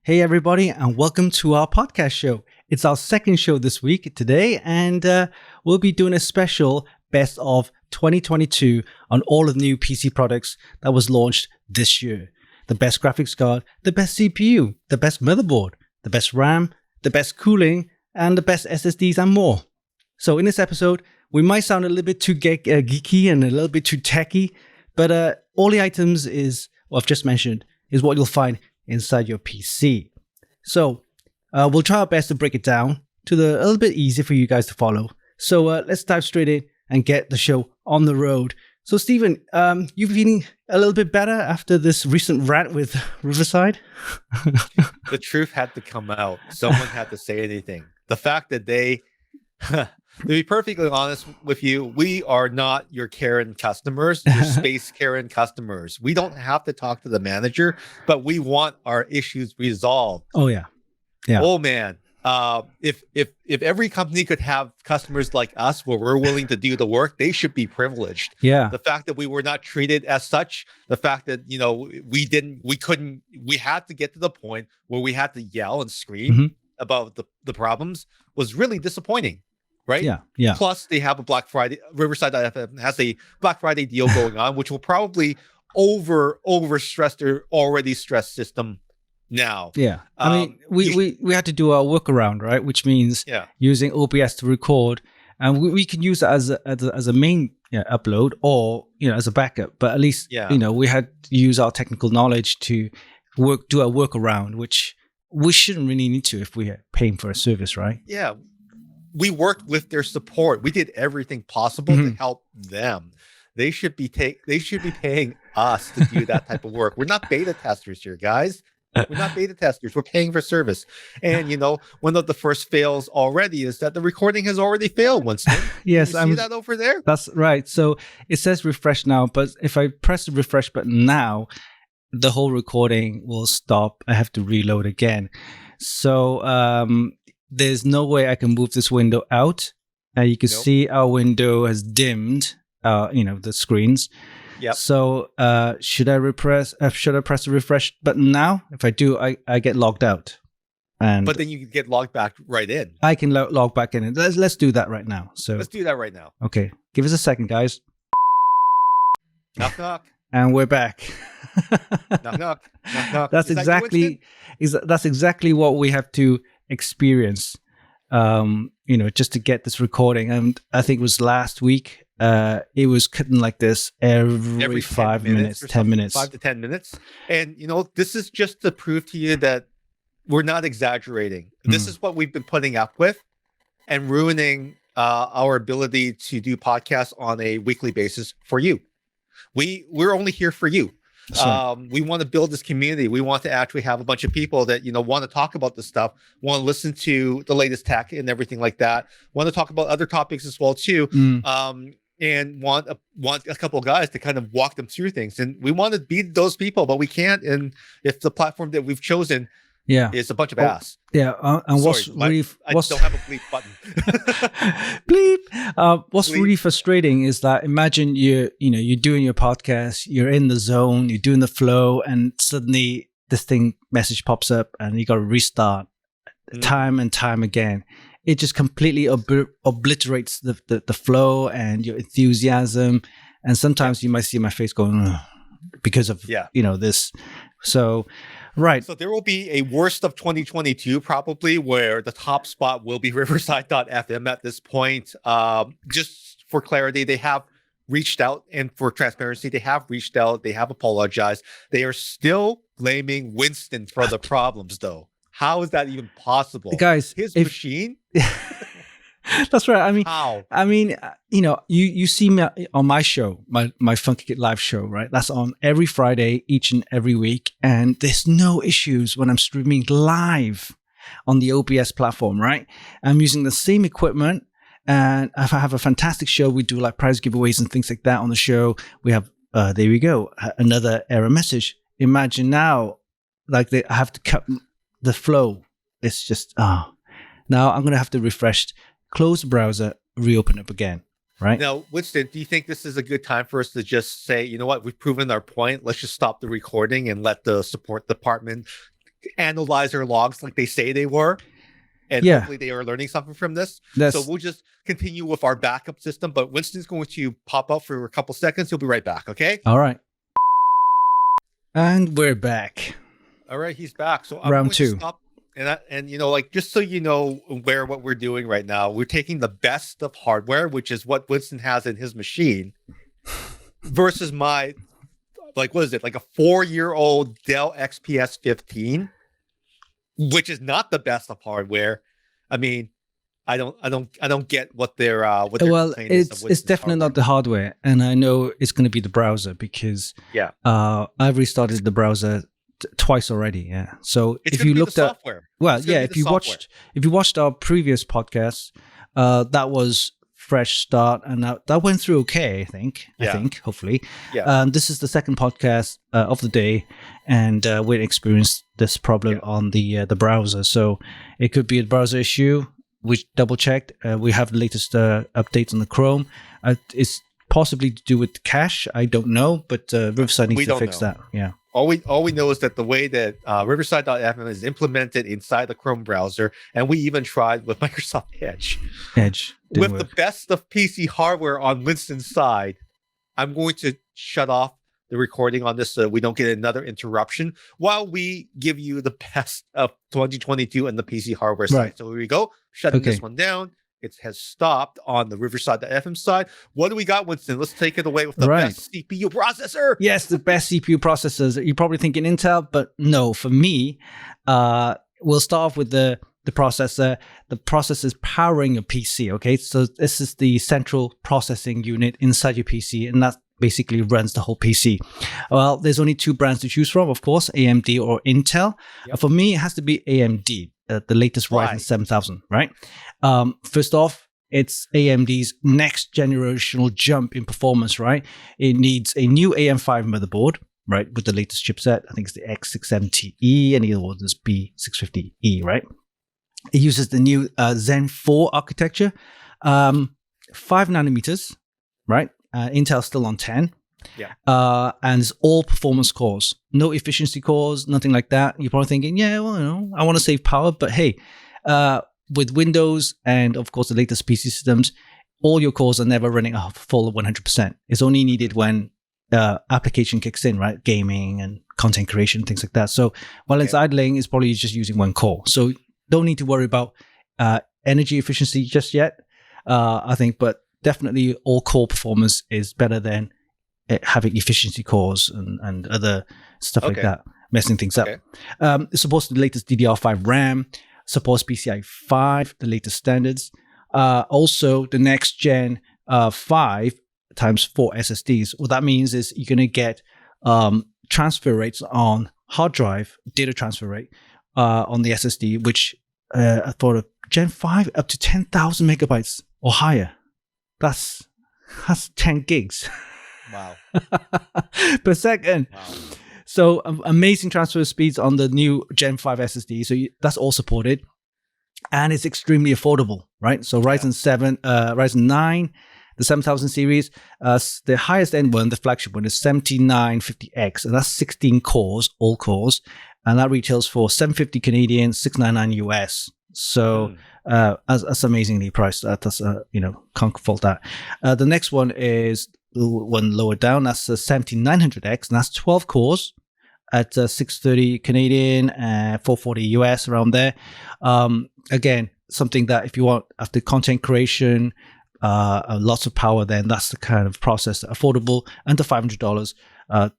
Hey everybody, and welcome to our podcast show. It's our second show this week today, and we'll be doing a special best of 2022 on all of the new PC products that was launched this year. The best graphics card, the best CPU, the best motherboard, the best RAM, the best cooling, and the best SSDs and more. So in this episode, we might sound a little bit too geeky and a little bit too techy, but all the items I've just mentioned is what you'll find inside your PC. So we'll try our best to break it down to a little bit easier for you guys to follow. So let's dive straight in and get the show on the road. So Stephen, you feeling a little bit better after this recent rant with Riverside? The truth had to come out. Someone had to say anything. The fact that to be perfectly honest with you, we are not your Karen customers, your space Karen customers. We don't have to talk to the manager, but we want our issues resolved. Oh yeah. Oh man. If every company could have customers like us where we're willing to do the work, they should be privileged. Yeah. The fact that we were not treated as such, the fact that, we had to get to the point where we had to yell and scream about the problems was really disappointing. Right? Yeah. Plus, they have a Black Friday. Riverside.fm has a Black Friday deal going on, which will probably overstress their already stressed system now. Yeah. I mean, we had to do our workaround, right? Which means using OBS to record, and we can use it as a main upload or as a backup. But at least we had to use our technical knowledge to do a workaround, which we shouldn't really need to if we're paying for a service, right? Yeah. We worked with their support. We did everything possible to help them. They should be paying us to do that type of work. We're not beta testers here, guys. We're not beta testers. We're paying for service. And one of the first fails already is that the recording has already failed, Winston. Yes, you see that over there? That's right. So it says refresh now, but if I press the refresh button now, the whole recording will stop. I have to reload again. So there's no way I can move this window out. You can see our window has dimmed, the screens. Yep. So should I press the refresh button now? If I do, I get logged out. But then you can get logged back right in. I can log back in. Let's do that right now. So let's do that right now. Okay. Give us a second, guys. Knock, knock. And we're back. Knock, knock. Knock, knock. That's exactly what we have to experience, just to get this recording. And I think it was last week. It was cutting like this every 5 minutes, 10 minutes, 5 to 10 minutes. And this is just to prove to you that we're not exaggerating. This is what we've been putting up with and ruining our ability to do podcasts on a weekly basis for you. We're only here for you. We want to build this community. We want to actually have a bunch of people that want to talk about this stuff, want to listen to the latest tech and everything like that, want to talk about other topics as well too, and want a couple of guys to kind of walk them through things. And we want to be those people, but we can't. And if the platform that we've chosen is a bunch of ass. Yeah, and sorry, I don't have a bleep button. Bleep. What's really frustrating is that imagine you're doing your podcast, you're in the zone, you're doing the flow, and suddenly this message pops up, and you got to restart time and time again. It just completely obliterates the flow and your enthusiasm, and sometimes you might see my face going because of this. So. Right. So there will be a worst of 2022 probably where the top spot will be Riverside.fm at this point. Just for clarity, they have reached out, and for transparency, they have reached out. They have apologized. They are still blaming Winston for the problems, though. How is that even possible? Guys, his machine? That's right. I mean, how? You see me on my show, my Funky Kid Live show, right? That's on every Friday, each and every week. And there's no issues when I'm streaming live on the OBS platform, right? I'm using the same equipment, and I have a fantastic show. We do like prize giveaways and things like that on the show. We have, there we go, another error message. Imagine now, I have to cut the flow. It's just, now I'm going to have to refresh, close the browser, reopen up again, right? Now, Winston, do you think this is a good time for us to just say, you know what, we've proven our point. Let's just stop the recording and let the support department analyze our logs like they say they were. And hopefully they are learning something from this. So we'll just continue with our backup system. But Winston's going to pop up for a couple seconds. He'll be right back, okay? All right. And we're back. All right, he's back. So I'm round going 2. To stop. And you know, like, just so you know what we're doing right now, we're taking the best of hardware, which is what Winston has in his machine, versus my, like, what is it? Like a 4-year-old Dell XPS 15. Which is not the best of hardware. I mean, I don't get what they're well, it's definitely not the hardware, and I know it's going to be the browser because I've restarted the browser twice already. Yeah, so it's if you looked at software, if you watched our previous podcast, that was fresh start, and that went through okay. I think hopefully. Yeah. This is the second podcast of the day, and we experienced this problem on the browser. So it could be a browser issue. We double checked. We have the latest updates on the Chrome. It's possibly to do with cache. I don't know, but Riverside needs to fix that. Yeah. All we know is that the way that Riverside.fm is implemented inside the Chrome browser, and we even tried with Microsoft Edge with the best of PC hardware on Winston's side. I'm going to shut off the recording on this so we don't get another interruption while we give you the best of 2022 and the PC hardware side. Right. So here we go. Shutting this one down. It has stopped on the Riverside.fm side. What do we got, Winston? Let's take it away with the best CPU processor. Yes, the best CPU processors. You're probably thinking Intel, but no. For me, we'll start off with the processor. The processor is powering a PC, okay? So this is the central processing unit inside your PC, and that basically runs the whole PC. Well, there's only 2 brands to choose from, of course, AMD or Intel. Yep. For me, it has to be AMD, the latest Ryzen 7000, right? First off, it's AMD's next generational jump in performance, right? It needs a new AM5 motherboard, right, with the latest chipset. I think it's the X670E, and the other one is B650E, right? It uses the new Zen 4 architecture, 5 nanometers, right? Intel's still on 10. Yeah. And it's all performance cores, no efficiency cores, nothing like that. You're probably thinking, yeah, well, you know, I want to save power, but hey, with Windows and of course the latest PC systems, all your cores are never running a full 100%. It's only needed when application kicks in, right? Gaming and content creation, things like that. So while it's idling, it's probably just using one core. So don't need to worry about energy efficiency just yet, I think, but definitely all core performance is better than having efficiency cores and other stuff like that, messing things up. It supports the latest DDR5 RAM, supports PCI 5, the latest standards. Also, the next gen 5 times 4 SSDs. What that means is you're going to get transfer rates on hard drive, data transfer rate on the SSD, which for a Gen 5 up to 10,000 megabytes or higher. That's 10 gigs. Wow. per second. Wow. So amazing transfer speeds on the new Gen 5 SSD. So that's all supported. And it's extremely affordable, right? So Ryzen 9, the 7000 series, the highest end one, the flagship one, is 7950X. And that's 16 cores, all cores. And that retails for $750 Canadian, $699 US. So that's amazingly priced. That's can't fault that. The next one is the one lower down. That's the 7900X, and that's 12 cores at $630 Canadian, 440 US, around there. Again, something that if you want after content creation, lots of power, then that's the kind of processor, affordable, under $500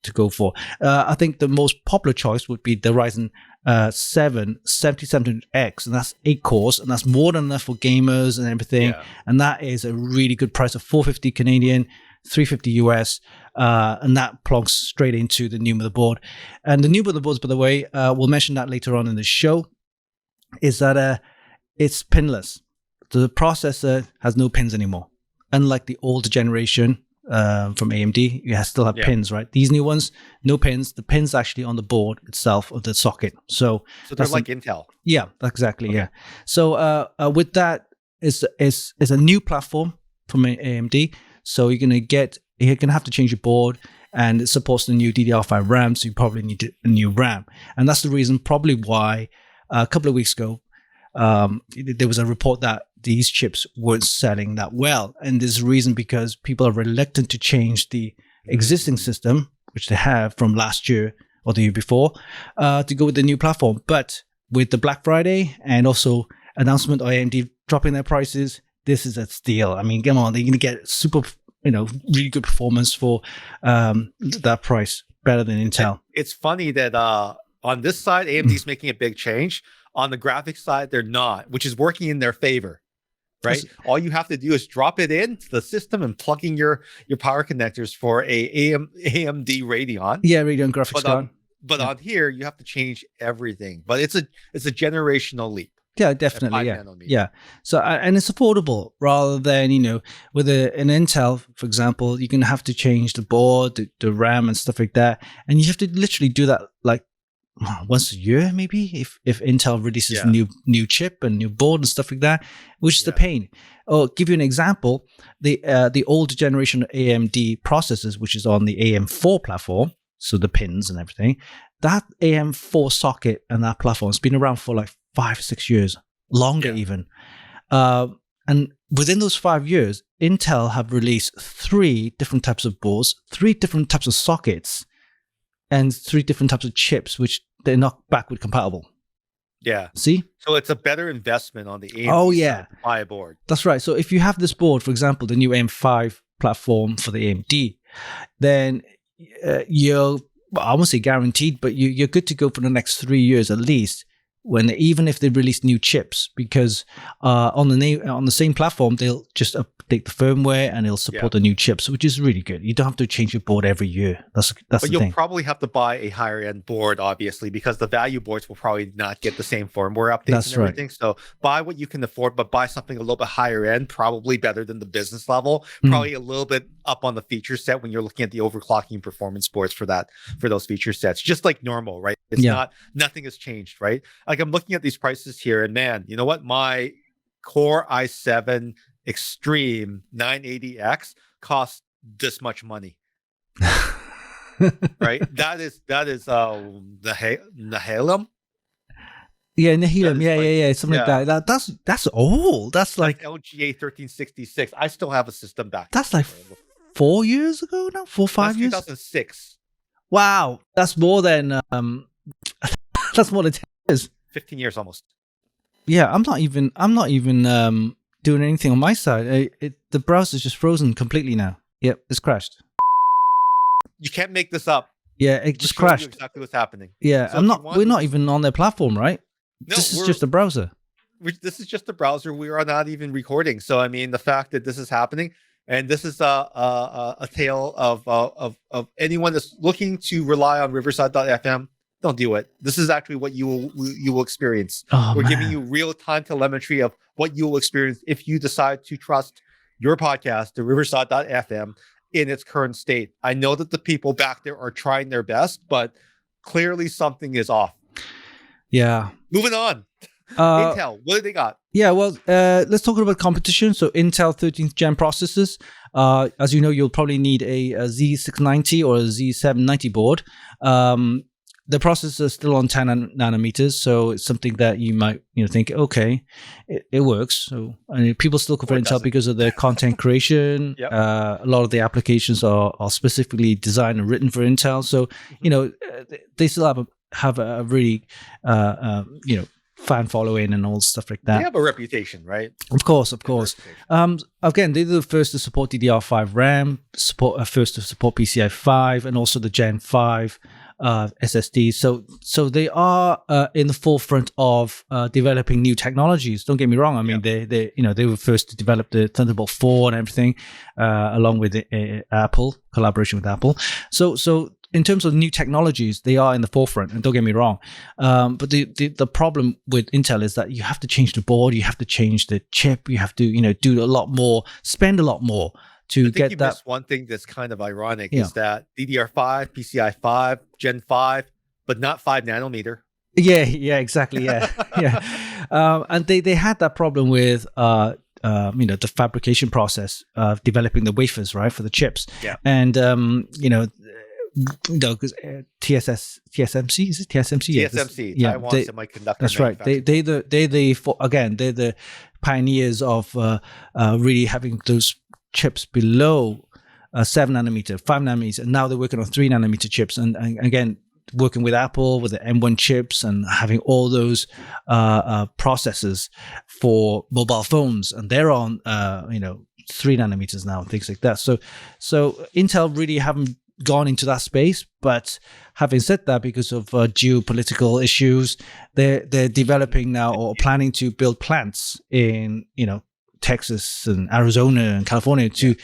to go for. I think the most popular choice would be the Ryzen 7 7700X, and that's 8 cores, and that's more than enough for gamers and everything. And that is a really good price of $450 Canadian, $350 US, and that plugs straight into the new motherboard. And the new motherboards, by the way, we'll mention that later on in the show, is that it's pinless. The processor has no pins anymore. Unlike the older generation from AMD, you still have pins, right? These new ones, no pins. The pin's actually on the board itself of the socket. So they're like Intel. Yeah, exactly. Okay. Yeah. So with that, is a new platform from AMD. So you're gonna have to change your board. and it supports the new DDR5 RAM, so you probably need a new RAM. And that's the reason probably why a couple of weeks ago, there was a report that these chips weren't selling that well. And there's a reason because people are reluctant to change the existing system, which they have from last year or the year before, to go with the new platform. But with the Black Friday and also announcement of AMD dropping their prices, this is a steal. I mean, come on, they're going to get super, really good performance for that price, better than Intel. It's funny that on this side, AMD's making a big change. On the graphics side, they're not, which is working in their favor, right? All you have to do is drop it into the system and plug in your power connectors for AMD Radeon. Yeah, Radeon graphics card. But on here, you have to change everything. But it's a generational leap. Yeah, definitely. Yeah. So, and it's affordable rather than, with an Intel, for example, you're going to have to change the board, the RAM and stuff like that. And you have to literally do that like once a year, maybe, if Intel releases a new chip and new board and stuff like that, which is the pain. Oh, give you an example. The old generation AMD processors, which is on the AM4 platform, so the pins and everything, that AM4 socket and that platform has been around for like 5 or 6 years, longer even. And within those 5 years, Intel have released 3 different types of boards, 3 different types of sockets, and 3 different types of chips, which they're not backward compatible. Yeah. See? So it's a better investment on the AMD side to buy a board. That's right. So if you have this board, for example, the new AM5 platform for the AMD, then you're, I won't say guaranteed, but you're good to go for the next 3 years at least, even if they release new chips, because on the same platform they'll just update the firmware and it'll support the new chips, which is really good. You don't have to change your board every year. That's the thing. But you'll probably have to buy a higher end board, obviously, because the value boards will probably not get the same firmware updates and everything. Right. So buy what you can afford, but buy something a little bit higher end, probably better than the business level, probably a little bit up on the feature set when you're looking at the overclocking performance boards for those feature sets, just like normal, right? It's nothing has changed, right? Like I'm looking at these prices here, and man, you know what? My Core i7 Extreme 980X costs this much money, right? That is the Nihilum. Yeah, Nihilum. Yeah, something like that. That's old. That's like LGA 1366. I still have a system back. That's like 4 years ago now. 5 years. 2006. Wow, that's more than that's more than 10 years. 15 years almost. Yeah, I'm not even doing anything on my side. The browser's just frozen completely now. Yep, it's crashed. You can't make this up. Yeah, it just crashed. Exactly what's happening. Yeah, so we're not even on their platform, right? No, this is just a browser. This is just a browser. We are not even recording. So I mean, the fact that this is happening, and this is a tale of anyone that's looking to rely on Riverside.fm. Don't do it. This is actually what you will experience. We're giving you real-time telemetry of what you will experience if you decide to trust your podcast to Riverside.fm in its current state. I know that the people back there are trying their best, but clearly something is off. Yeah. Moving on. Intel, what do they got? Yeah, well, let's talk about competition. So Intel 13th gen processors. As you know, you'll probably need a Z690 or a Z790 board. The processors are still on 10 nanometers, so it's something that you might think, okay, it works. So I mean, people still go for Intel because of their content creation. A lot of the applications are specifically designed and written for Intel. So they still have a really fan following and all stuff like that. They have a reputation, right? Of course. Again, they're the first to support DDR5 RAM, first to support PCI 5, and also the Gen 5 SSDs. So they are in the forefront of developing new technologies. Don't get me wrong. I mean, they were first to develop the Thunderbolt 4 and everything, along with Apple, collaboration with Apple. So in terms of new technologies, they are in the forefront, and don't get me wrong. But the problem with Intel is that you have to change the board, you have to change the chip, you have to do a lot more, spend a lot more to get that. Missed one thing that's kind of ironic is that DDR5, PCI 5, Gen 5, but not 5 nanometer. Yeah, exactly. Yeah. And they had that problem with the fabrication process of developing the wafers, right, for the chips. Yeah. And no, because TSMC, is it TSMC? TSMC, Taiwan Semiconductor. That's right. They're the pioneers of really having those chips below 7 nanometer, 5 nanometer, and now they're working on 3 nanometer chips. And again, working with Apple with the M1 chips and having all those processors for mobile phones, and they're on 3 nanometers now and things like that. So Intel really haven't gone into that space. But having said that, because of geopolitical issues, they're developing now or planning to build plants in Texas and Arizona and California to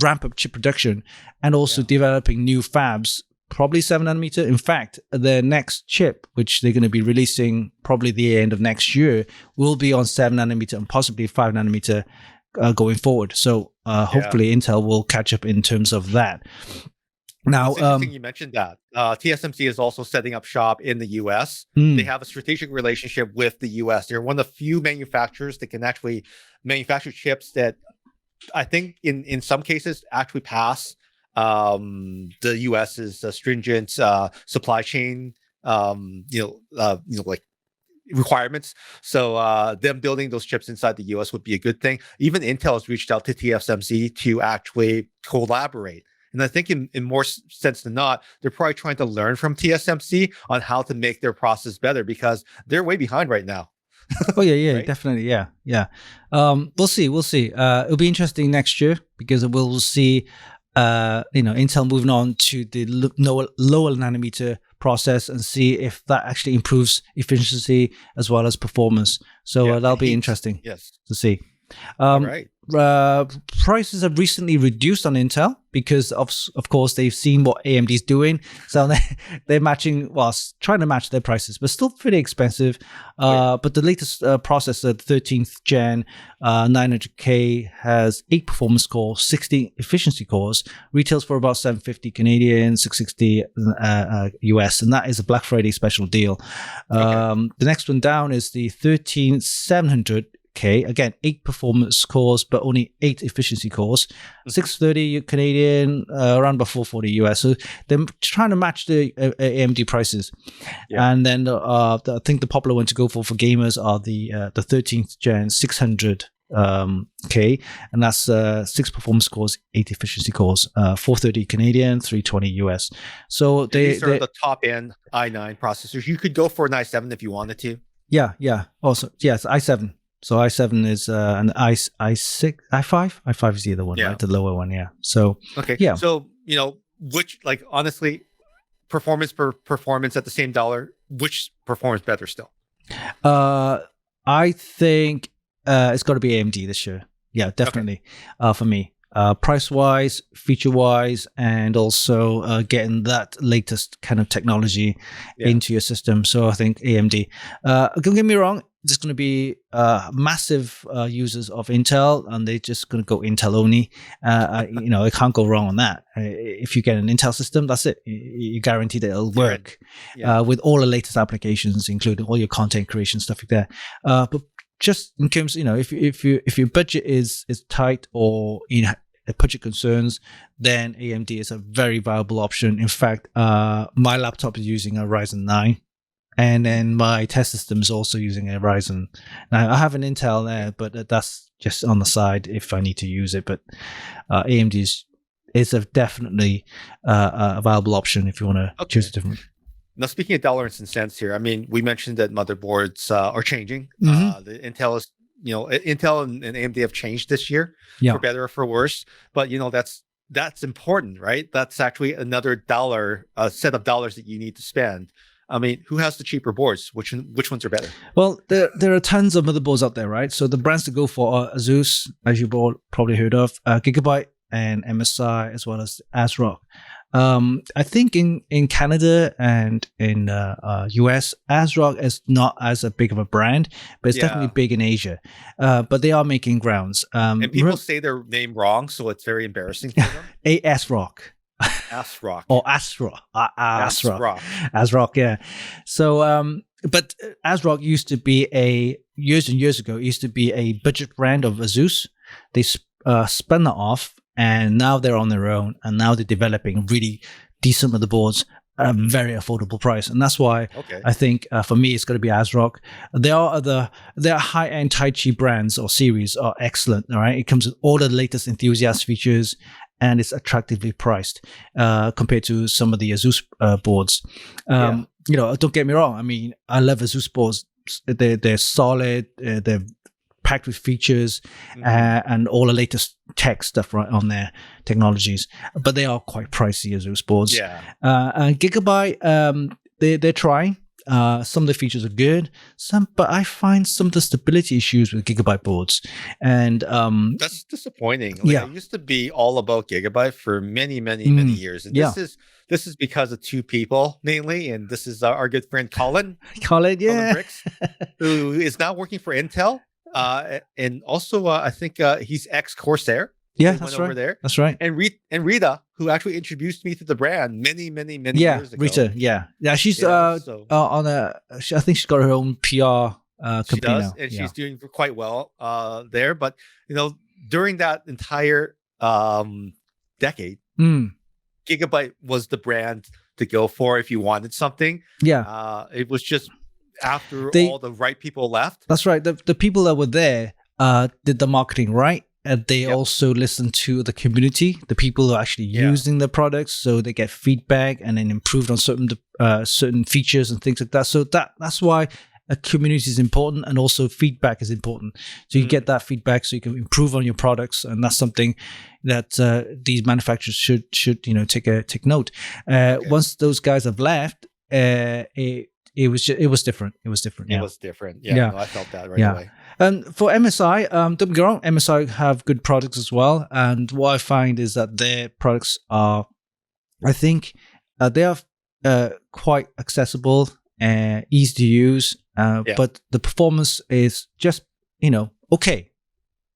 ramp up chip production, and also developing new fabs, probably 7 nanometer. In fact, the next chip, which they're going to be releasing probably the end of next year, will be on 7 nanometer and possibly 5 nanometer going forward. So hopefully Intel will catch up in terms of that. Now, it's interesting you mentioned that. TSMC is also setting up shop in the US. They have a strategic relationship with the US. They're one of the few manufacturers that can actually manufacture chips that I think in some cases actually pass the US's stringent supply chain like requirements. So them building those chips inside the US would be a good thing. Even Intel has reached out to TSMC to actually collaborate. And I think in more sense than not, they're probably trying to learn from TSMC on how to make their process better, because they're way behind right now. Oh yeah, Right? definitely, yeah. We'll see. It'll be interesting next year, because we'll see, Intel moving on to the lower nanometer process and see if that actually improves efficiency as well as performance. So that'll be interesting to see. All right. Prices have recently reduced on Intel because of course they've seen what AMD is doing, so they're trying to match their prices, but still pretty expensive. But the latest processor, the 13th gen 900K, has 8 performance cores, 60 efficiency cores, retails for about 750 Canadian, 660 US, and that is a Black Friday special deal. The next one down is the 13700K. Again, 8 performance cores, but only 8 efficiency cores. 630 Canadian, around about 440 US. So they're trying to match the AMD prices. And then I think the popular one to go for gamers are the 13th gen 600K, and that's 6 performance cores, 8 efficiency cores, 430 Canadian, 320 US. So these are the top end i9 processors. You could go for an i7 if you wanted to. Yeah. Also, yes, i7. So i7 is an i6, i5? i5 is the other one, right? The lower one, yeah. So, So, which, like, honestly, performance per performance at the same dollar, which performs better still? I think it's got to be AMD this year. Yeah, definitely. For me. Price-wise, feature-wise, and also getting that latest kind of technology into your system. So I think AMD. Don't get me wrong, there's going to be massive users of Intel, and they're just going to go Intel only. It can't go wrong on that. If you get an Intel system, that's it. You guarantee that it'll work with all the latest applications, including all your content creation, stuff like that. But just in terms, if your budget is tight, or budget concerns, then AMD is a very viable option. In fact, my laptop is using a Ryzen 9. And then my test system is also using a Ryzen. Now, I have an Intel there, but that's just on the side if I need to use it. But AMD is a definitely a viable option if you want to choose a different. Now, speaking of dollars and cents here, I mean, we mentioned that motherboards are changing. The Intel is, Intel and AMD have changed this year for better or for worse. But that's important, right? That's actually another set of dollars that you need to spend. I mean, who has the cheaper boards? Which ones are better? Well, there are tons of motherboards out there, right? So the brands to go for are Asus, as you've all probably heard of, Gigabyte and MSI, as well as ASRock. I think in Canada and in US, ASRock is not as a big of a brand, but it's definitely big in Asia. But they are making grounds. And people say their name wrong, so it's very embarrassing for them. ASRock. ASRock. Or ASRock. ASRock, yeah. So, but ASRock used to be years and years ago, it used to be a budget brand of Asus. They spun that off, and now they're on their own, and now they're developing really decent motherboards at a very affordable price. And that's why I think for me, it's going to be ASRock. There are high-end Tai Chi brands or series are excellent. All right. It comes with all the latest enthusiast features and it's attractively priced compared to some of the Asus boards. You know, don't get me wrong. I mean, I love Asus boards. They're solid. They're packed with features and all the latest tech stuff right on their technologies, but they are quite pricey Asus boards. And Gigabyte, they're trying. Some of the features are good, but I find some of the stability issues with Gigabyte boards, and that's disappointing. It used to be all about Gigabyte for many years, and this is because of two people mainly, and this is our good friend Colin Bricks, who is now working for Intel. And also, I think he's ex-Corsair. That's right. Over there. That's right. And Rita, who actually introduced me to the brand many years ago. Rita, she's on a. I think she's got her own PR company now, and she's doing quite well there. But you know, during that entire decade, Gigabyte was the brand to go for if you wanted something. It was just. After all the right people left. That's right. The people that were there did the marketing right. And they also listen to the community, the people who are actually using the products, so they get feedback and then improved on certain features and things like that. So that's why a community is important, and also feedback is important. So you get that feedback, so you can improve on your products, and that's something that these manufacturers should take note. Once those guys have left, it was different. It was different. It was different. No, I felt that right away. And for MSI, don't get me wrong, MSI have good products as well. And what I find is that their products are, I think, they are quite accessible, easy to use. But the performance is just, okay.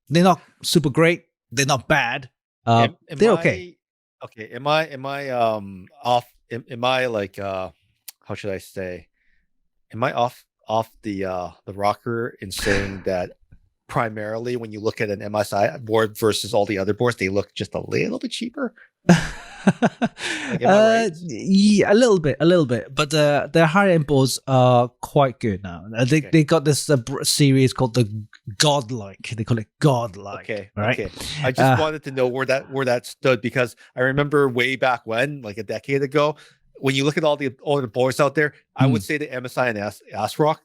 They're not super great. They're not bad. They're okay. Okay. Am I off? Am I like how should I say? Am I off the rocker in saying that primarily when you look at an MSI board versus all the other boards, they look just a little bit cheaper? Am I right? Yeah, a little bit. But their high-end boards are quite good now. They got this series called the Godlike. They call it Godlike. Right? I just wanted to know where that stood, because I remember way back when, like a decade ago, when you look at all the boards out there, I would say the MSI and ASRock,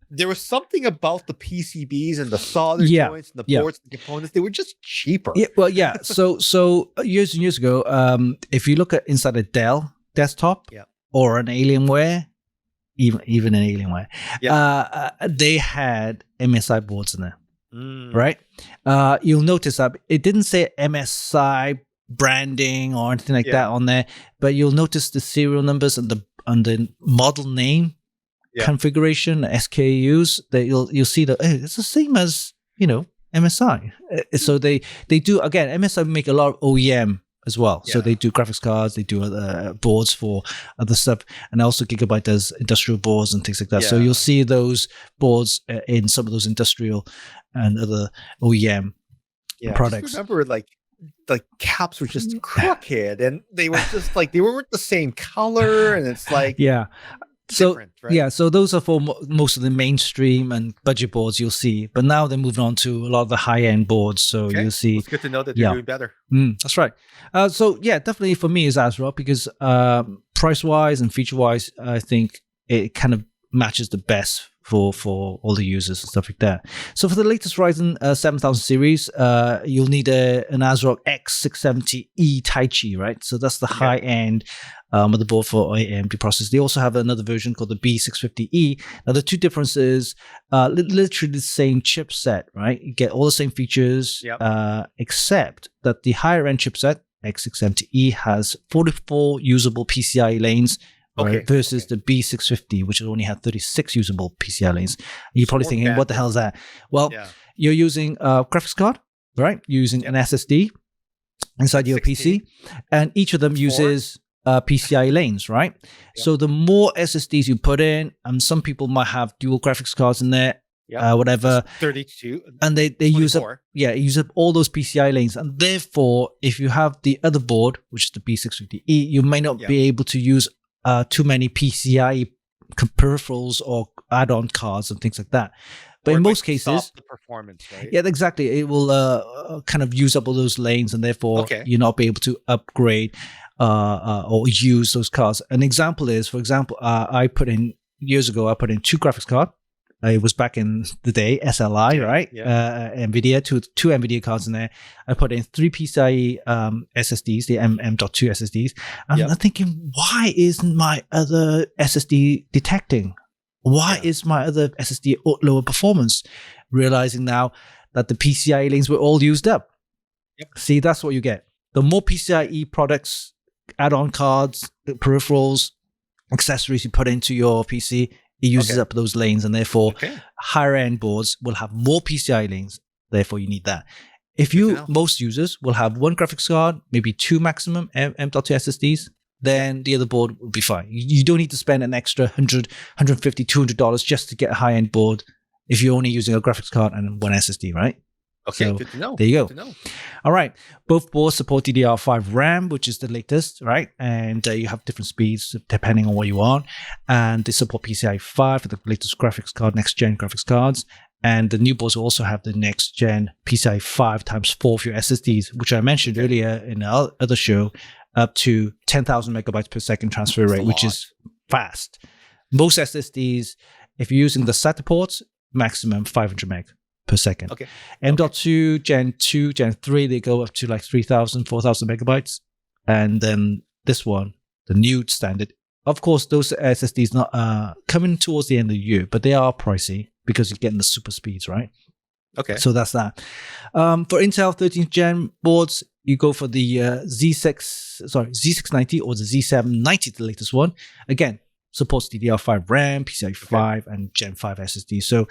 there was something about the PCBs and the solder joints and the boards and the components. They were just cheaper. So years and years ago, if you look at inside a Dell desktop or an Alienware, even an Alienware, they had MSI boards in there, right? You'll notice that it didn't say MSI branding or anything like that on there, but you'll notice the serial numbers and the model name configuration, SKUs, that you'll see that it's the same as MSI. So they do, again, MSI make a lot of OEM as well. So they do graphics cards, they do other boards for other stuff, and also Gigabyte does industrial boards and things like that. So you'll see those boards in some of those industrial and other OEM products. I remember like caps were just crooked, and they were just like they weren't the same color, and it's like so right? So those are for most of the mainstream and budget boards you'll see, but now they're moving on to a lot of the high-end boards, so you'll see. It's good to know that they're doing better. That's right. So definitely for me is ASRock, because price-wise and feature-wise, I think it kind of matches the best for all the users and stuff like that. So for the latest Ryzen 7000 series, you'll need an ASRock X670E Tai Chi, right? So that's the high-end motherboard for AMD processors. They also have another version called the B650E. Now the two differences, literally the same chipset, right? You get all the same features, except that the higher-end chipset, X670E, has 44 usable PCIe lanes, versus the B650, which only had 36 usable PCI lanes. You're probably thinking, what the hell is that? Well, you're using a graphics card, right? You're using an SSD inside your PC, and each of them uses PCI lanes, right? So the more SSDs you put in, and some people might have dual graphics cards in there, whatever. 32. And they use up 24. use up all those PCI lanes. And therefore, if you have the other board, which is the B650E, you may not be able to use too many PCI peripherals or add-on cards and things like that. But in most cases, stop the performance, right? Yeah, exactly. It will kind of use up all those lanes, and therefore you're not be able to upgrade or use those cards. An example is, for example, years ago, I put in 2 graphics cards. It was back in the day, SLI, right? Yeah. Nvidia, two Nvidia cards in there. I put in 3 PCIe SSDs, the M.2 SSDs. And I'm thinking, why isn't my other SSD detecting? Why is my other SSD lower performance? Realizing now that the PCIe lanes were all used up. See, that's what you get. The more PCIe products, add-on cards, peripherals, accessories you put into your PC, it uses up those lanes, and therefore higher-end boards will have more PCI lanes. Therefore, you need that. Most users will have 1 graphics card, maybe 2 maximum M.2 SSDs, then the other board will be fine. You don't need to spend an extra $100, $150, $200 just to get a high-end board if you're only using a graphics card and 1 SSD, right? Okay, so good to know. There you go. Good to know. All right. Both boards support DDR5 RAM, which is the latest, right? And you have different speeds depending on what you want. And they support PCI 5 for the latest graphics card, next-gen graphics cards. And the new boards will also have the next-gen PCI 5 times 4 for your SSDs, which I mentioned earlier in the other show, up to 10,000 megabytes per second transfer rate, which is fast. Most SSDs, if you're using the SATA ports, maximum 500 meg per second. M.2, Gen 2, Gen 3, they go up to like 3,000, 4,000 megabytes. And then this one, the new standard. Of course, those SSDs not coming towards the end of the year, but they are pricey because you're getting the super speeds, right? So that's that. For Intel 13th gen boards, you go for the Z690 or the Z790, the latest one. Again, supports DDR5 RAM, PCI 5, and Gen 5 SSD. So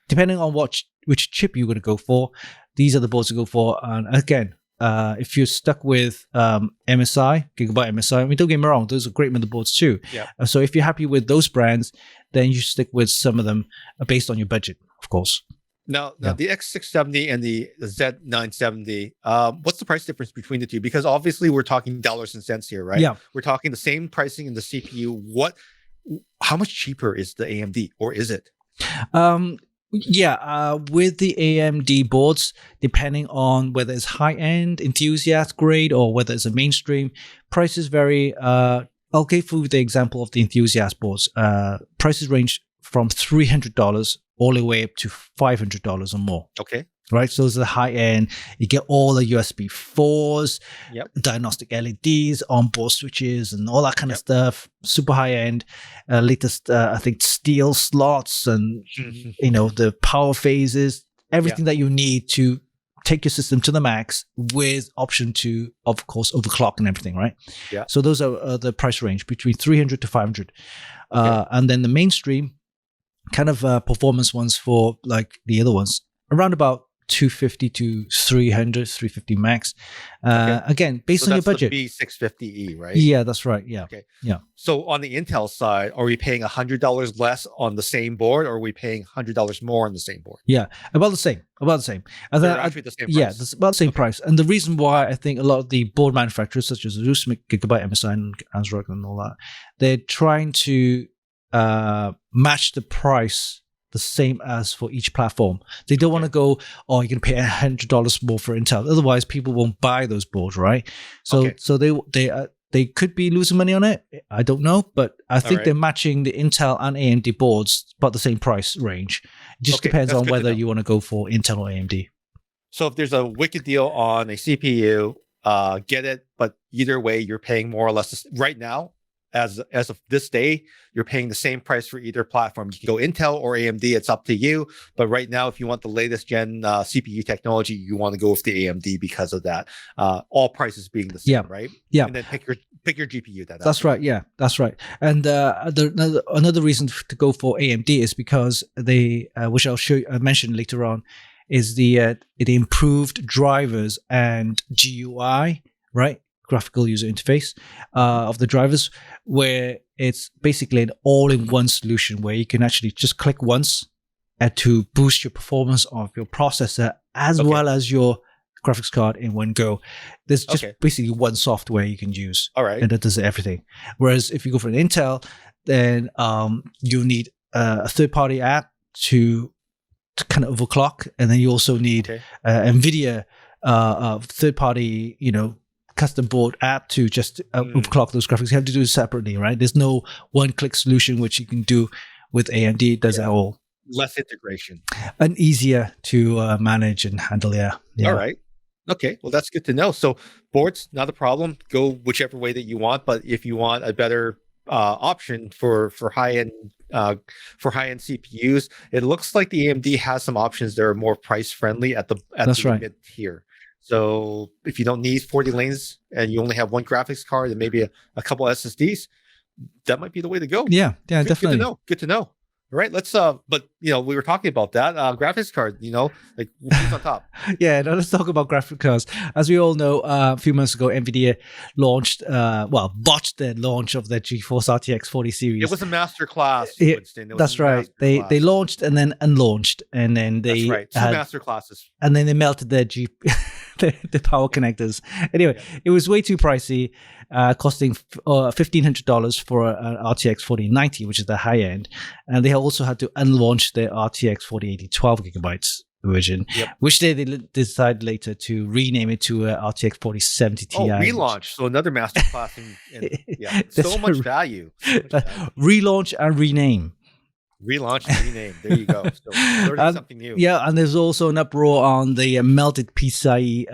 depending on which chip you're going to go for, these are the boards to go for. And again, if you're stuck with MSI, Gigabyte MSI, I mean, don't get me wrong, those are great motherboards too. So if you're happy with those brands, then you stick with some of them based on your budget, of course. Now the X670 and the Z970, what's the price difference between the two? Because obviously we're talking dollars and cents here, right? We're talking the same pricing in the CPU. How much cheaper is the AMD, or is it? With the AMD boards, depending on whether it's high-end, enthusiast grade, or whether it's a mainstream, prices vary. I'll give you the example of the enthusiast boards. Prices range from $300 all the way up to $500 or more. Right, so it's the high end. You get all the USB 4s, diagnostic LEDs, onboard switches, and all that kind of stuff. Super high end, latest, I think, steel slots, and the power phases, everything that you need to take your system to the max, with option to, of course, overclock and everything. Right. So those are the price range between $300 to $500, and then the mainstream kind of performance ones for like the other ones around about $250 to $300, $350 max. Again, based on your budget. The B650E, right? Yeah, that's right. Yeah. So on the Intel side, are we paying $100 less on the same board, or are we paying $100 more on the same board? Yeah, about the same. They're actually the same price. Yeah, that's about the same price. And the reason why I think a lot of the board manufacturers, such as Asus, Gigabyte, MSI, and ASRock, and all that, they're trying to match the price the same as for each platform. They don't want to go, you're going to pay $100 more for Intel. Otherwise, people won't buy those boards, right? So they could be losing money on it. I don't know, but I think they're matching the Intel and AMD boards about the same price range. It just depends on whether you want to go for Intel or AMD. So if there's a wicked deal on a CPU, get it. But either way, you're paying more or less right now. As of this day, you're paying the same price for either platform. You can go Intel or AMD, it's up to you. But right now, if you want the latest gen CPU technology, you want to go with the AMD because of that. All prices being the same, right? Yeah. And then pick your GPU. That's right. Yeah, that's right. And another reason to go for AMD is because they, which I mention later on, is the improved drivers and GUI, right? Graphical user interface of the drivers, where it's basically an all-in-one solution where you can actually just click once to boost your performance of your processor as well as your graphics card in one go. There's just basically one software you can use. All right. And that does everything. Whereas if you go for an Intel, then you need a third-party app to kind of overclock, and then you also need Nvidia third-party, custom board app to just overclock those graphics. You have to do it separately, right? There's no one-click solution which you can do with AMD. It does it all. Less integration. And easier to manage and handle, yeah. All right. Okay, well, that's good to know. So boards, not a problem. Go whichever way that you want, but if you want a better option for high-end CPUs, it looks like the AMD has some options that are more price-friendly at the mid tier. So if you don't need 40 lanes and you only have one graphics card and maybe a couple SSDs, that might be the way to go. Yeah, definitely. Good to know. All right, let's but we were talking about that graphics card, like who's on top. Let's talk about graphics cards. As we all know, a few months ago, Nvidia launched botched their launch of their GeForce RTX 40 series. It was a master class, Winston. That's right. They launched and then unlaunched, and then they Two master classes. And then they melted their the power connectors. Anyway, it was way too pricey, costing $1,500 for an RTX 4090, which is the high end. And they also had to unlaunch their RTX 4080 12 gigabytes version, which they decided later to rename it to RTX 4070 Ti. Relaunch. So another masterclass. So much value. Relaunch and rename. Relaunch and rename. There you go. So learning something new. Yeah, and there's also an uproar on the melted PCIe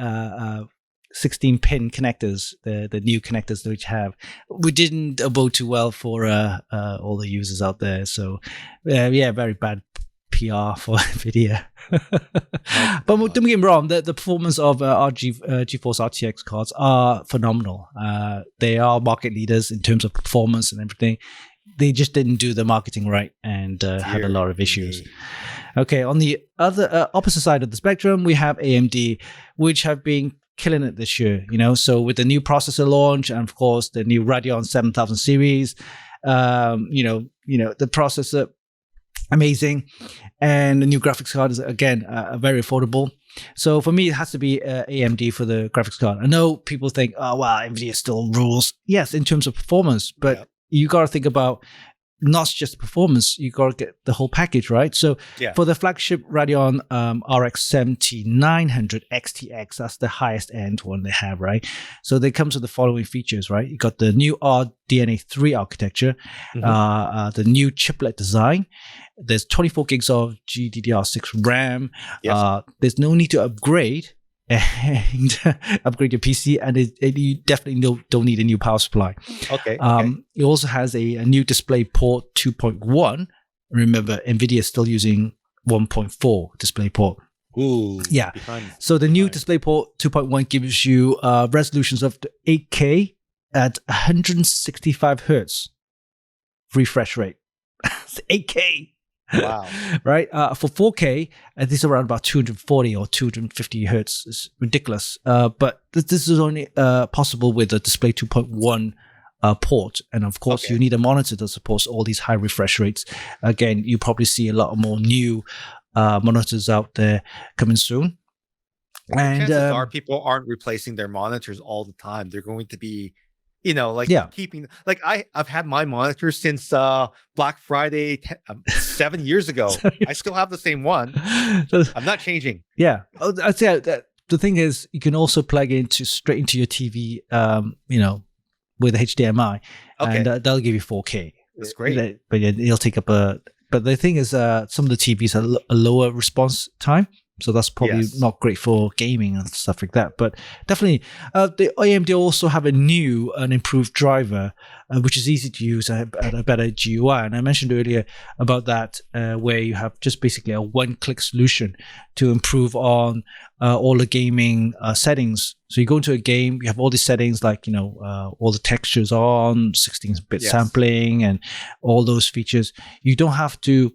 16-pin connectors, the new connectors that we have. We didn't bode too well for all the users out there. So, very bad PR for Nvidia. But don't get me wrong, the performance of our GeForce RTX cards are phenomenal. They are market leaders in terms of performance and everything. They just didn't do the marketing right and had a lot of issues. Okay, on the other opposite side of the spectrum, we have AMD, which have been killing it this year. So with the new processor launch and of course the new Radeon 7000 series, the processor amazing, and the new graphics card is again very affordable. So for me, it has to be AMD for the graphics card. I know people think, Nvidia still rules. Yes, in terms of performance, but you got to think about not just performance, you got to get the whole package, right? So for the flagship Radeon RX 7900 XTX, that's the highest end one they have, right? So they come with the following features, right? You got the new RDNA 3 architecture, the new chiplet design. There's 24 gigs of GDDR6 RAM. There's no need to upgrade and upgrade your PC, and you definitely don't need a new power supply. It also has a new DisplayPort 2.1. Remember, Nvidia is still using 1.4 DisplayPort. So the new DisplayPort 2.1 gives you resolutions of 8K at 165 hertz refresh rate. 8K. Wow. Right? For 4K, this is around about 240 or 250 hertz. It's ridiculous. But this is only possible with the Display 2.1 port. And of course, you need a monitor that supports all these high refresh rates. Again, you probably see a lot more new monitors out there coming soon. And chances are people aren't replacing their monitors all the time. They're going to be keeping, like I've had my monitor since Black Friday 7 years ago. I still have the same one. I'm not changing. I'd say that the thing is, you can also plug straight into your TV, with HDMI, and that'll give you 4K. That's great. But it'll take up but the thing is, some of the TVs are a lower response time. So that's probably not great for gaming and stuff like that. But definitely, the AMD also have an improved driver, which is easy to use and a better GUI. And I mentioned earlier about that, where you have just basically a one-click solution to improve on all the gaming settings. So you go into a game, you have all these settings like, all the textures on, 16-bit sampling, and all those features. You don't have to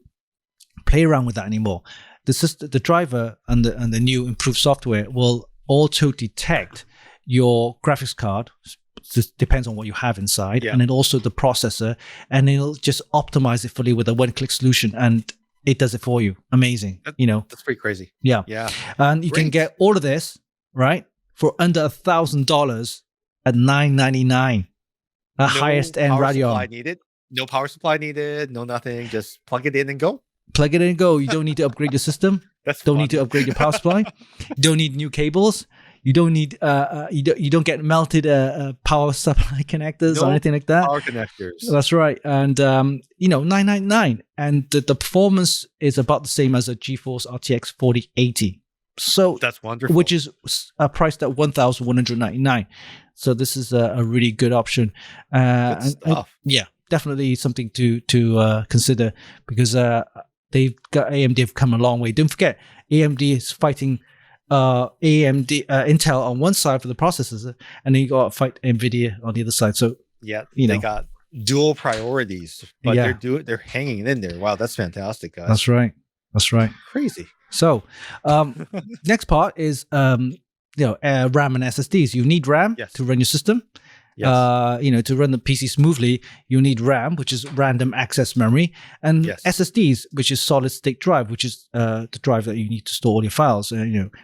play around with that anymore. The driver and the new improved software will auto detect your graphics card. This depends on what you have inside, and then also the processor, and it'll just optimize it fully with a one-click solution. And it does it for you. Amazing. That's pretty crazy. Yeah. Yeah. And you can get all of this, right, for under $1,000 at $999. The highest end power Radeon. Supply needed. No power supply needed. No nothing. Just plug it in and go. Plug it in and go. You don't need to upgrade your system. Don't need to upgrade your power supply. You don't need new cables. You don't need you don't get melted power supply connectors or anything like that. Power connectors. That's right. And $999, and the performance is about the same as a GeForce RTX 4080. So that's wonderful. Which is priced at $1,199. So this is a really good option. Good stuff. Yeah, definitely something to consider, because AMD have come a long way. Don't forget, AMD is fighting Intel on one side for the processors, and then you got to fight Nvidia on the other side. So yeah, they got dual priorities, but they're hanging in there. Wow, that's fantastic, guys. That's right. Crazy. So next part is RAM and SSDs. You need RAM to run your system. Yes. To run the PC smoothly, you need RAM, which is random access memory, and SSDs, which is solid state drive, which is the drive that you need to store all your files.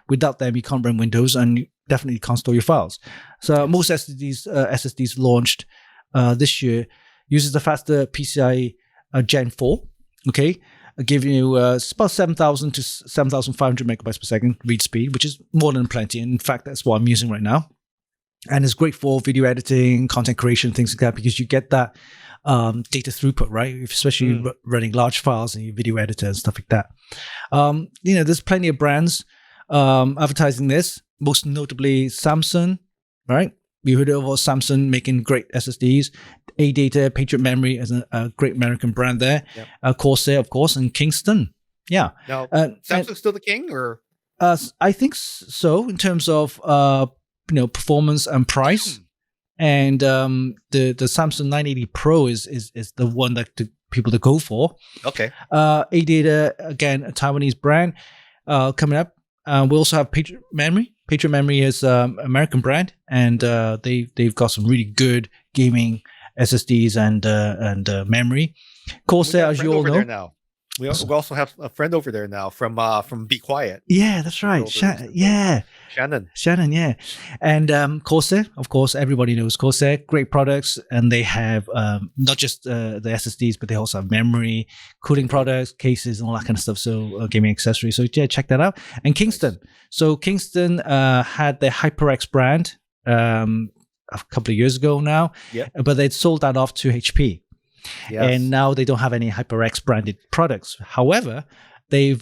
Without them, you can't run Windows, and you definitely can't store your files. So most SSDs launched this year uses the faster PCIe Gen 4. Okay, giving you about 7,000 to 7,500 megabytes per second read speed, which is more than plenty. And in fact, that's what I'm using right now. And it's great for video editing, content creation, things like that, because you get that data throughput, right? Especially running large files in your video editor and stuff like that. There's plenty of brands advertising this, most notably Samsung, right? You heard of Samsung making great SSDs. AData, Patriot Memory is a great American brand there. Yep. Corsair, of course, and Kingston. Yeah. Now, Samsung's still the king, or? I think so, in terms of performance and price. And the Samsung 980 Pro is the one that people to go for. Okay. AData, again, a Taiwanese brand coming up. We also have Patriot Memory. Patriot Memory is American brand, and they've got some really good gaming SSDs and memory. Corsair, as you all know. We also have a friend over there now from Be Quiet. Yeah, that's right. Shannon, yeah. And Corsair, of course, everybody knows Corsair. Great products, and they have not just the SSDs, but they also have memory, cooling products, cases, and all that kind of stuff. So gaming accessories. So yeah, check that out. And Kingston. Nice. So Kingston had their HyperX brand a couple of years ago now, but they'd sold that off to HP. Yes. And now they don't have any HyperX branded products. However, they've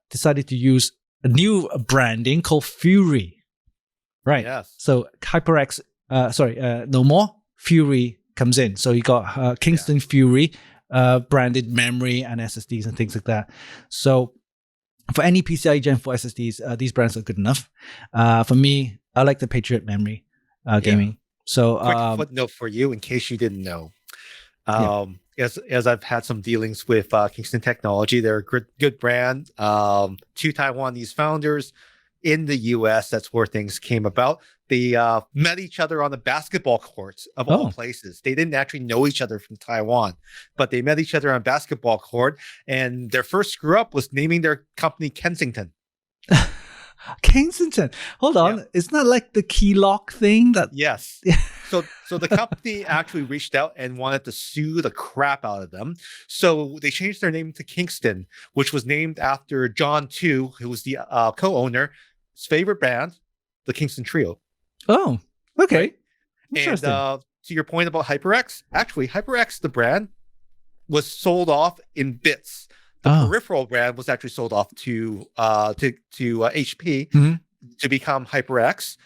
decided to use a new branding called Fury. Right. Yes. So HyperX, no more. Fury comes in. So you got Kingston Fury branded memory and SSDs and things like that. So for any PCIe Gen 4 SSDs, these brands are good enough. For me, I like the Patriot Memory gaming. So quick footnote for you in case you didn't know. As I've had some dealings with Kingston Technology, they're a good brand. Two Taiwanese founders in the US. That's where things came about. They met each other on the basketball courts of all places. They didn't actually know each other from Taiwan, but they met each other on a basketball court. And their first screw up was naming their company Kensington. Kensington. Hold on. Yeah. Isn't that like the key lock thing? Yes. So the company actually reached out and wanted to sue the crap out of them. So they changed their name to Kingston, which was named after John II, who was the co-owner's favorite band, the Kingston Trio. Oh, okay. Right? Interesting. And to your point about HyperX, actually, HyperX, the brand, was sold off in bits. The peripheral brand was actually sold off to HP to become HyperX,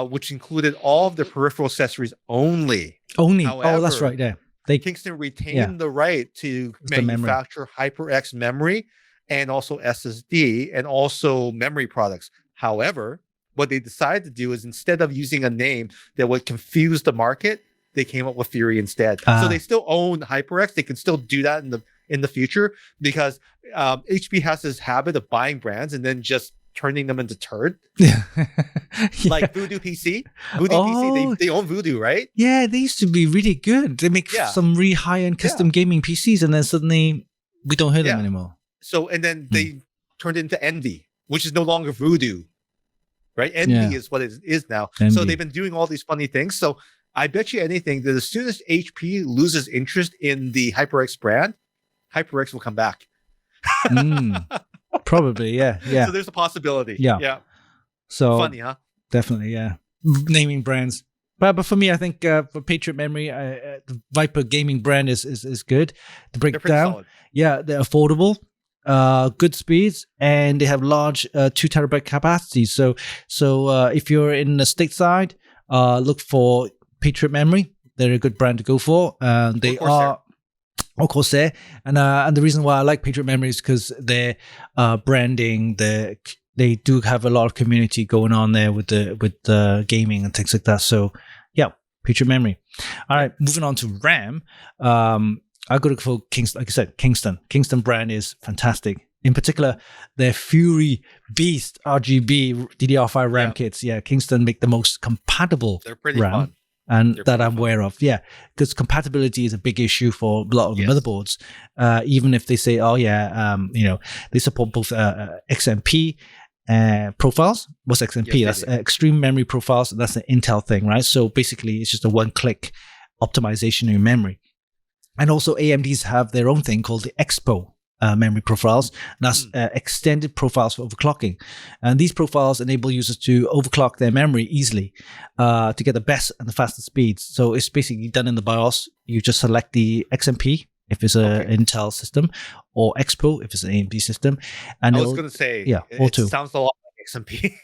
which included all of the peripheral accessories only. However, that's right. Yeah, Kingston retained the right to manufacture HyperX memory and also SSD and also memory products. However, what they decided to do is instead of using a name that would confuse the market, they came up with Fury instead. So they still own HyperX. They can still do that in the future because HP has this habit of buying brands and then just turning them into turd. Like Voodoo PC. PC, they own Voodoo, right? Yeah, they used to be really good. They make some really high-end custom gaming PCs, and then suddenly we don't hear them anymore. So, and then they turned it into Envy, which is no longer Voodoo, right? Envy is what it is now. Envy. So they've been doing all these funny things. So I bet you anything that as soon as HP loses interest in the HyperX brand, HyperX will come back. Probably, yeah. So there's a possibility. Yeah. So funny, huh? Definitely, yeah. Naming brands. But for me, I think for Patriot Memory, the Viper gaming brand is good to break down. Solid. Yeah, they're affordable, good speeds, and they have large 2 terabyte capacity. So if you're in the stateside, look for Patriot Memory. They're a good brand to go for. They are. Of course, and the reason why I like Patriot Memory is because their branding, they do have a lot of community going on there with the gaming and things like that. So yeah, Patriot Memory. All right, moving on to RAM. I go for Kingston. Like I said, Kingston brand is fantastic. In particular, their Fury Beast RGB DDR5 RAM kits. Yeah, Kingston make the most compatible They're pretty RAM. fun. And that I'm aware of, because compatibility is a big issue for a lot of the motherboards. Even if they say, they support both XMP profiles. What's XMP? Yes, that's extreme memory profiles. That's an Intel thing, right? So basically, it's just a one-click optimization in memory. And also, AMDs have their own thing called the EXPO. Memory profiles. And that's extended profiles for overclocking. And these profiles enable users to overclock their memory easily to get the best and the fastest speeds. So it's basically done in the BIOS. You just select the XMP if it's an Intel system, or EXPO if it's an AMD system. And I was going to say, auto. It sounds a lot like XMP.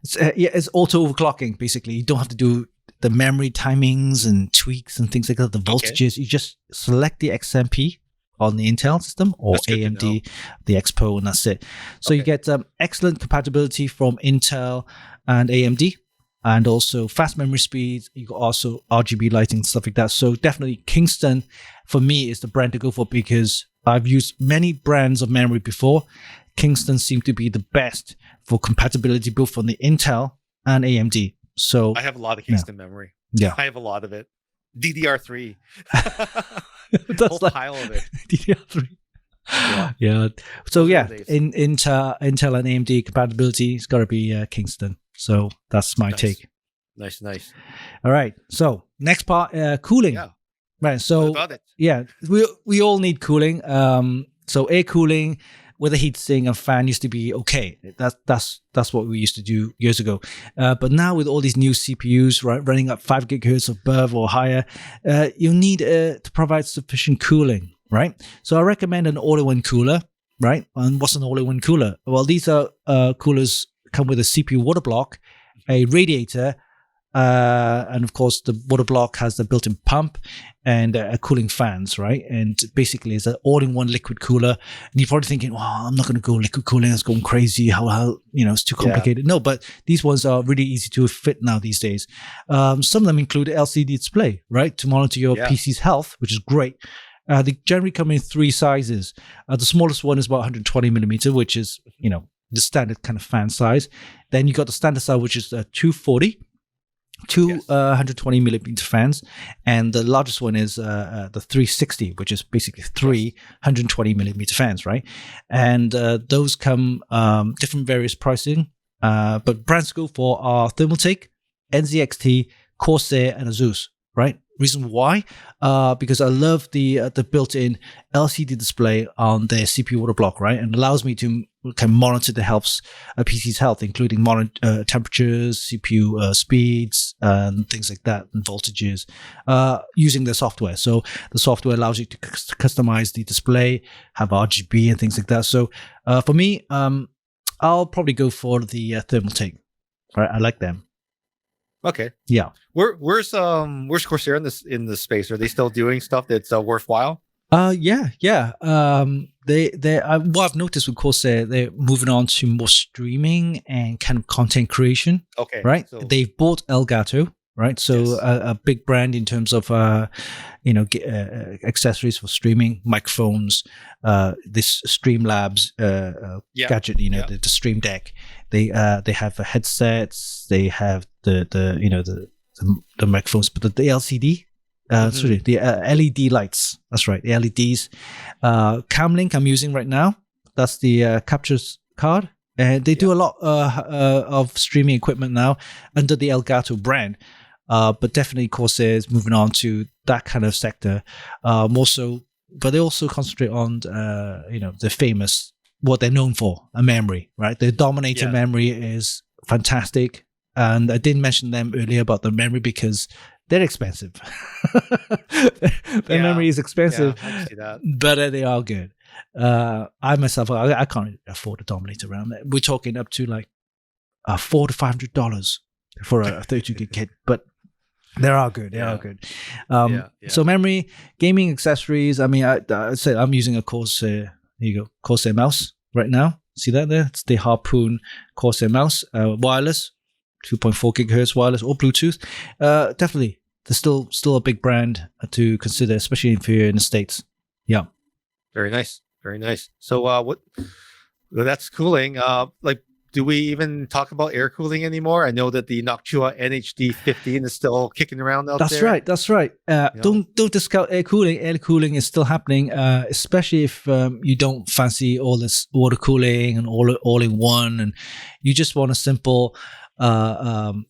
It's auto overclocking, basically. You don't have to do the memory timings and tweaks and things like that, the voltages. You just select the XMP on the Intel system or AMD, the EXPO, and that's it. So you get excellent compatibility from Intel and AMD, and also fast memory speeds. You got also RGB lighting and stuff like that. So definitely Kingston, for me, is the brand to go for because I've used many brands of memory before. Kingston seemed to be the best for compatibility both from the Intel and AMD. So I have a lot of Kingston memory. Yeah. I have a lot of it. DDR3. That's whole like pile of it. DDR3. Yeah. So Intel and AMD compatibility has got to be Kingston. So that's my take. Nice. All right. So next part, cooling. Yeah. Right. So what about it? Yeah, we all need cooling. So air cooling with a heatsink and fan used to be okay. That's what we used to do years ago. But now with all these new CPUs running up 5 gigahertz above or higher, you need to provide sufficient cooling, right? So I recommend an all-in-one cooler, right? And what's an all-in-one cooler? Well, these are coolers come with a CPU water block, a radiator, and of course the water block has the built-in pump and cooling fans, right? And basically it's an all-in-one liquid cooler. And you're probably thinking, well, I'm not going to go liquid cooling, it's going crazy, how it's too complicated. No, but these ones are really easy to fit now these days. Some of them include LCD display, right, to monitor your PC's health, which is great. They generally come in 3 sizes. The smallest one is about 120 millimeter, which is the standard kind of fan size. Then you got the standard size, which is 240. 120 millimeter fans, and the largest one is the 360, which is basically 120 millimeter fans, right? And those come different various pricing, but brands go for are Thermaltake, NZXT, Corsair, and Asus, right? Reason why? Because I love the built-in LCD display on their CPU water block, right? And allows me to can monitor the PC's health, including monitor temperatures, CPU speeds, and things like that, and voltages, using the software. So the software allows you to customize the display, have RGB and things like that. So for me, I'll probably go for the Thermaltake. Right, I like them. Okay. Yeah. Where's Corsair in this space? Are they still doing stuff that's worthwhile? Yeah. What I've noticed with Corsair, they're moving on to more streaming and kind of content creation. Okay. Right. So they've bought Elgato, right? So a big brand in terms of accessories for streaming, microphones, this Streamlabs gadget, the Stream Deck. They have headsets. They have the microphones, but the LCD Sorry, the LED lights. That's right, the LEDs. Camlink I'm using right now. That's the captures card. And they do a lot of streaming equipment now under the Elgato brand. But definitely Corsair's moving on to that kind of sector. More so, but they also concentrate on, the famous, what they're known for, a memory, right? Their Dominator memory is fantastic. And I didn't mention them earlier about the memory because they're expensive. Their memory is expensive, I can see that. but they are good. I myself, I can't afford a Dominator around there. We're talking up to like $400 to $500 for a 32 gig kit, but they are good. They are good. So memory, gaming accessories. I mean, I said I'm using a Corsair. Here you go, Corsair mouse right now. See that there? It's the Harpoon Corsair mouse, wireless, 2.4 gigahertz wireless or Bluetooth. Definitely, there's still a big brand to consider, especially if you're in the States. Yeah. Very nice. Very nice. So well, that's cooling. Do we even talk about air cooling anymore? I know that the Noctua NHD15 is still kicking around out there. That's right. Don't discount air cooling. Air cooling is still happening, especially if you don't fancy all this water cooling and all in one, and you just want a simple, fan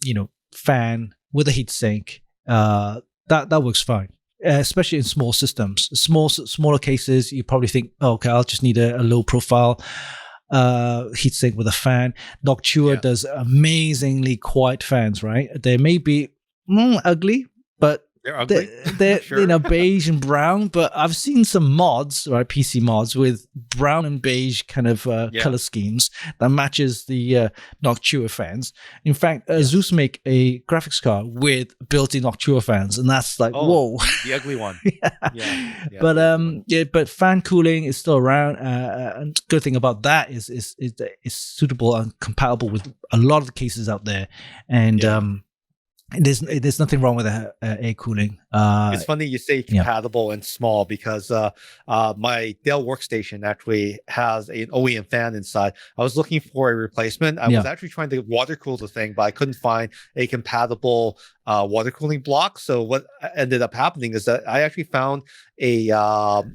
with a heatsink. That works fine. Especially in small systems, smaller cases, you probably think, okay, I'll just need a low profile heatsink with a fan. Noctua does amazingly quiet fans, right? They may be ugly, but they're ugly. They're Sure. beige and brown. But I've seen some mods, right? PC mods with brown and beige kind of color schemes that matches the Noctua fans. In fact, Zeus make a graphics card with built-in Noctua fans, and that's like, whoa, the ugly one. But fan cooling is still around. And good thing about that is it's suitable and compatible with a lot of the cases out there, and there's nothing wrong with air cooling. It's funny you say compatible and small because my Dell workstation actually has an OEM fan inside. I was looking for a replacement. I was actually trying to water cool the thing, but I couldn't find a compatible water cooling block. So what ended up happening is that I actually found a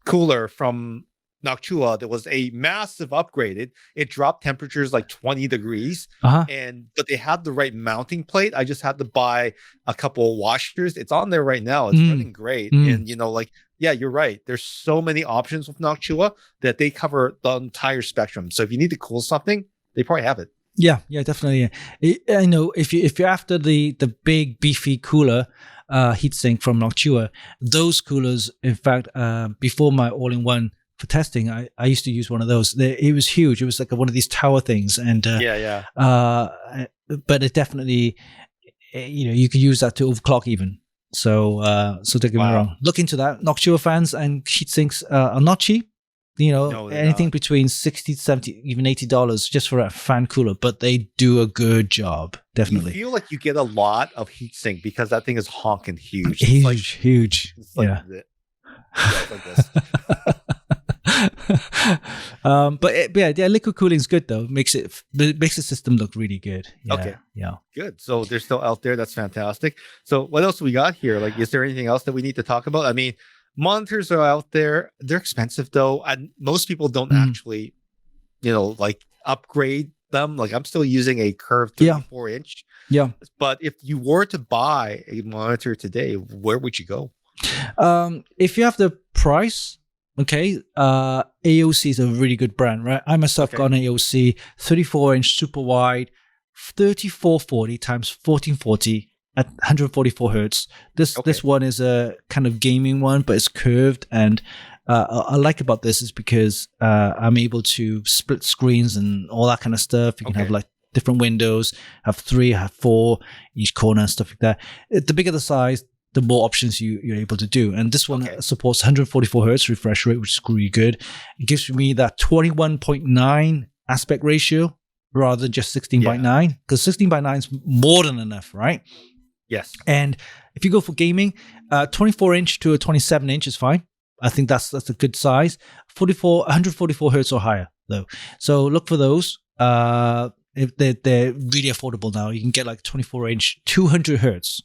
cooler from Noctua that was a massive upgrade. It dropped temperatures like 20 degrees, but they had the right mounting plate. I just had to buy a couple of washers. It's on there right now. It's running great. And you're right. There's so many options with Noctua that they cover the entire spectrum. So if you need to cool something, they probably have it. Yeah, definitely. I know if you're after the big beefy cooler heatsink from Noctua, those coolers, in fact, before my all-in-one for testing, I used to use one of those. It was huge. It was like one of these tower things, and but it definitely, you could use that to overclock even. So don't get me wrong. Look into that. Noctua fans and heatsinks are not cheap. No, anything between $60 to $70, even $80 just for a fan cooler, but they do a good job. Definitely. You feel like you get a lot of heatsink because that thing is honking huge. Huge. It's like this. Liquid cooling is good though. Makes the system look really good. Good. So they're still out there. That's fantastic. So what else we got here? Like, is there anything else that we need to talk about? I mean, monitors are out there. They're expensive though, and most people don't actually, upgrade them. Like, I'm still using a curved 34-inch. Yeah. But if you were to buy a monitor today, where would you go? If you have the price. Okay, AOC is a really good brand, right? I myself got an AOC 34-inch super wide, 3440 times 1440 at 144 hertz. This one is a kind of gaming one, but it's curved, and I like about this is because I'm able to split screens and all that kind of stuff. You can have like different windows, have 3, have 4 each corner and stuff like that. The bigger the size, the more options you're able to do. And this one supports 144 hertz refresh rate, which is really good. It gives me that 21.9 aspect ratio rather than just 16:9, because 16:9 is more than enough, right? Yes. And if you go for gaming, 24-inch to a 27-inch is fine. I think that's a good size. 144 hertz or higher, though. So look for those. If they're really affordable now. You can get like 24-inch, 200 hertz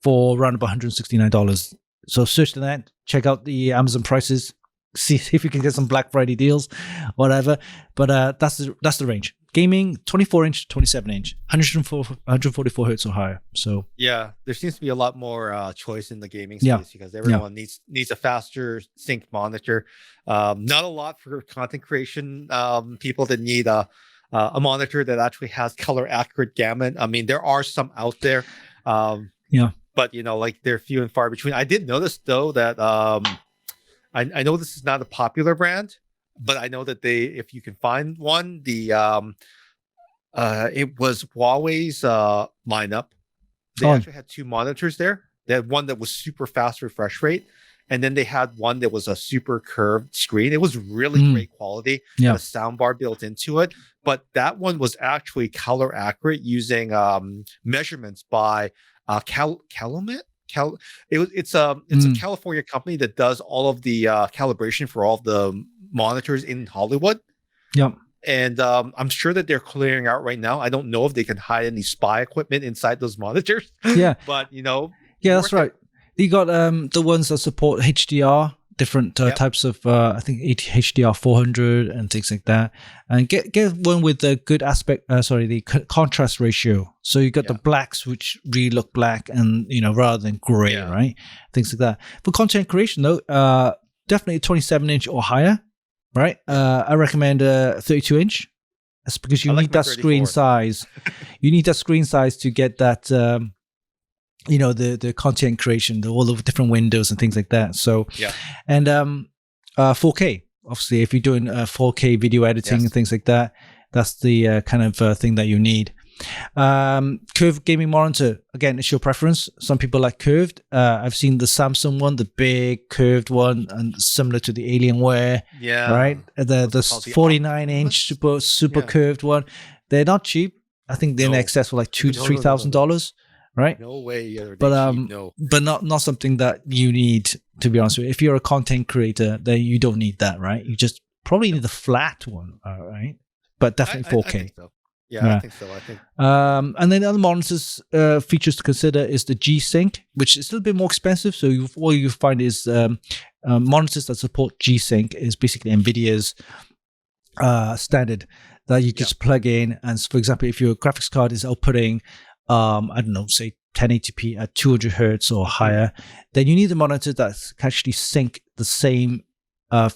for around about $169. So search the net, check out the Amazon prices, see if you can get some Black Friday deals, whatever. But that's the range. Gaming, 24-inch, 27-inch, 144 hertz or higher. So yeah, there seems to be a lot more choice in the gaming space because everyone needs a faster sync monitor. Not a lot for content creation. People that need a monitor that actually has color accurate gamut. I mean, there are some out there. But like they're few and far between. I did notice though that I know this is not a popular brand, but I know that if you can find one, it was Huawei's lineup. They actually had two monitors there. They had one that was super fast refresh rate, and then they had one that was a super curved screen. It was really great quality. Had a sound bar built into it, but that one was actually color accurate using measurements by Calumet. It's a California company that does all of the calibration for all of the monitors in Hollywood. Yep. And I'm sure that they're clearing out right now. I don't know if they can hide any spy equipment inside those monitors. Yeah. But yeah, that's right. You got the ones that support HDR, different types of I think HDR 400 and things like that, and get one with the good aspect. The contrast ratio. So you got the blacks which really look black, and rather than gray, right? Things like that. For content creation though, definitely 27-inch or higher, right? I recommend 32-inch. That's because you need that screen size. You need that screen size to get that. The content creation, all the different windows and things like that. So, and 4K. Obviously, if you're doing 4K video editing and things like that, that's the kind of thing that you need. Curved gaming monitor. Again, it's your preference. Some people like curved. I've seen the Samsung one, the big curved one, and similar to the Alienware. Yeah. Right. The 49-inch super curved one. They're not cheap. I think they're in excess for like $2,000 to $3,000. Right? No way. But not something that you need, to be honest with you. If you're a content creator, then you don't need that, right? You just probably need the flat one, right? But definitely 4K. I think so. Yeah, I think so. And then the other monitors features to consider is the G-Sync, which is a little bit more expensive. So what you find is monitors that support G-Sync is basically Nvidia's standard that you just plug in. And for example, if your graphics card is outputting I don't know, say 1080p at 200 hertz or higher, then you need a monitor that can actually sync the same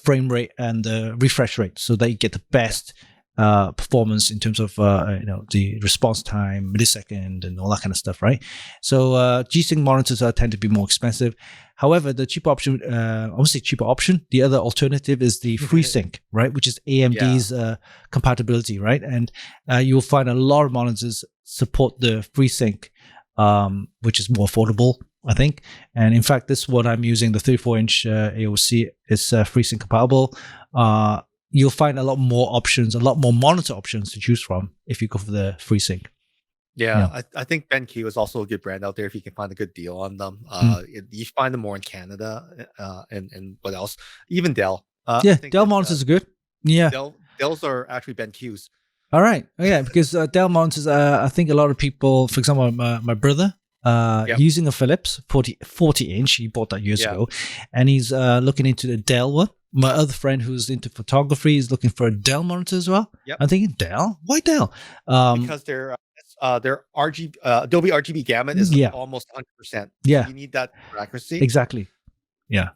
frame rate and the refresh rate so that you get the best performance in terms of the response time, millisecond, and all that kind of stuff, right? So G-Sync monitors tend to be more expensive. However, the cheaper option, I won't say cheaper option, the other alternative is the FreeSync, right? Which is AMD's compatibility, right? And you'll find a lot of monitors support the FreeSync, which is more affordable, I think. And in fact, this one I'm using, the 34-inch AOC, is FreeSync compatible. You'll find a lot more options, a lot more monitor options to choose from if you go for the FreeSync. Yeah. I think BenQ is also a good brand out there if you can find a good deal on them. You find them more in Canada and what else? Even Dell. Dell monitors are good. Yeah. Dells are actually BenQs. All right. Yeah, because Dell monitors, I think a lot of people, for example, my brother, using a Philips 40-inch, he bought that years ago, and he's looking into the Dell one. My other friend who's into photography is looking for a Dell monitor as well. Yep. I'm thinking, Dell? Why Dell? Because their RGB, Adobe RGB gamut is almost 100%. Yeah. So you need that for accuracy. Exactly. Yeah.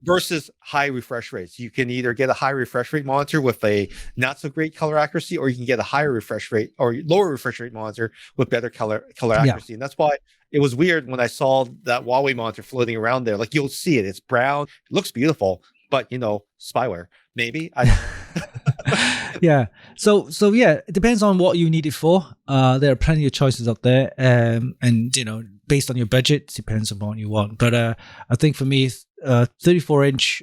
Versus high refresh rates. You can either get a high refresh rate monitor with a not so great color accuracy, or you can get a higher refresh rate or lower refresh rate monitor with better color accuracy. And that's why it was weird when I saw that Huawei monitor floating around there. Like, you'll see it. It's brown. It looks beautiful. But, spyware, maybe. I don't know. Yeah. So it depends on what you need it for. There are plenty of choices out there. And, based on your budget, it depends on what you want. But I think for me, 34-inch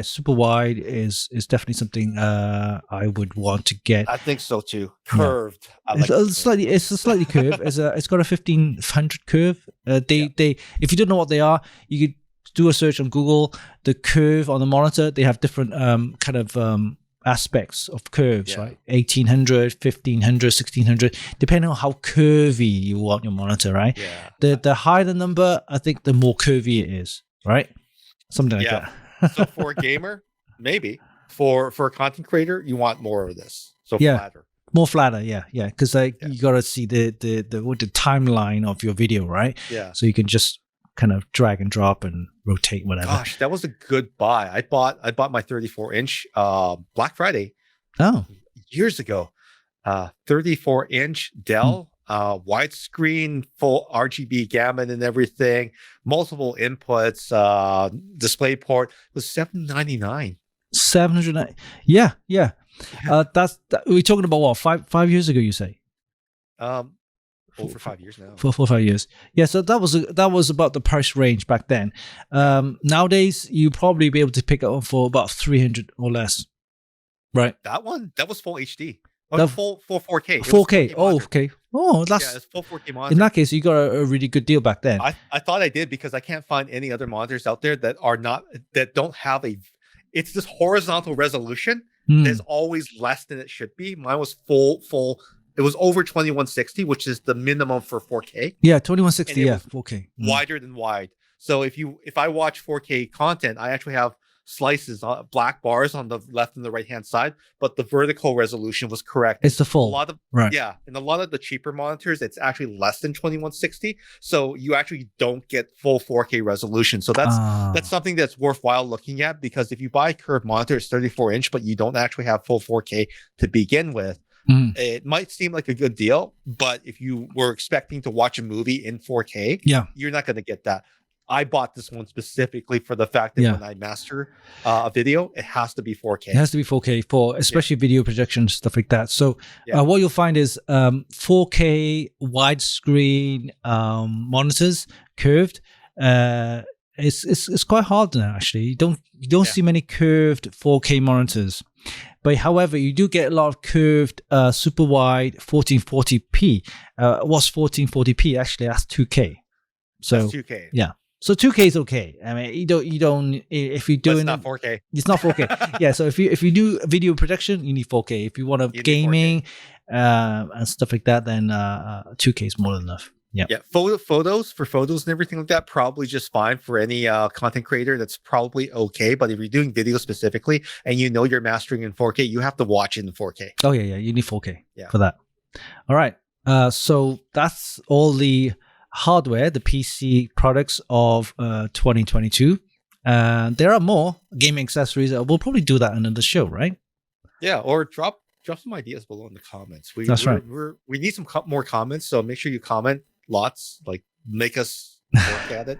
super wide is definitely something I would want to get. I think so too. Curved. It's a slightly curved. It's got a 1500 curve. If you don't know what they are, you could do a search on Google. The curve on the monitor, they have different aspects of curves, Yeah. right? 1800, 1500, 1600, depending on how curvy you want your monitor, right? Yeah. The higher the number, I think the more curvy it is, right? Something like Yeah. that. So for a gamer, maybe. For a content creator, you want more of this. So Yeah. flatter. More flatter, yeah, because Yeah. you gotta see the timeline of your video, right? Yeah. So you can just kind of drag and drop and rotate whatever. Gosh, that was a good buy. I bought my 34-inch Black Friday years ago. 34-inch Dell, widescreen, full RGB gamut and everything, multiple inputs, DisplayPort. It was $799. 700. Yeah. We're talking about what, 5 years ago, you say? Over 5 years now. 4 or 5 years. Yeah, so that was about the price range back then. Nowadays, you probably be able to pick it up for about 300 or less, right? That was full HD. Full 4K. 4K. Oh, okay. Oh, that's it's full 4K monitor. In that case, you got a really good deal back then. I thought I did because I can't find any other monitors out there that don't have it's this horizontal resolution that's always less than it should be. Mine was full. It was over 2160, which is the minimum for 4K. Yeah, 2160. Yeah, 4K. Wider than wide. So if I watch 4K content, I actually have slices, black bars on the left and the right hand side, but the vertical resolution was correct. It's the full. Right. Yeah, and a lot of the cheaper monitors, it's actually less than 2160, so you actually don't get full 4K resolution. So that's something that's worthwhile looking at, because if you buy a curved monitor, it's 34-inch, but you don't actually have full 4K to begin with. It might seem like a good deal, but if you were expecting to watch a movie in 4K, you're not going to get that. I bought this one specifically for the fact that when I master a video, it has to be 4K. It has to be 4K for especially video projection, stuff like that. So what you'll find is 4K widescreen monitors, curved. It's quite hard now, actually. You don't see many curved 4K monitors. But however, you do get a lot of curved super wide 1440p. What's 1440p? Actually, that's 2K. So that's 2K. Yeah. So 2K is okay. I mean, you don't if you're doing it's not 4K. It's not 4K. Yeah. So if you do video production, you need 4K. If you want gaming and stuff like that, then 2K is more than enough. Yeah. Yeah. Photos and everything like that, probably just fine for any content creator. That's probably okay. But if you're doing video specifically and you're mastering in 4K, you have to watch it in 4K. Oh yeah. You need 4K for that. All right. So that's all the hardware, the PC products of 2022. There are more gaming accessories. We'll probably do that in another show, right? Yeah, or drop some ideas below in the comments. That's right. We need some more comments, so make sure you comment lots. Like, make us work at it.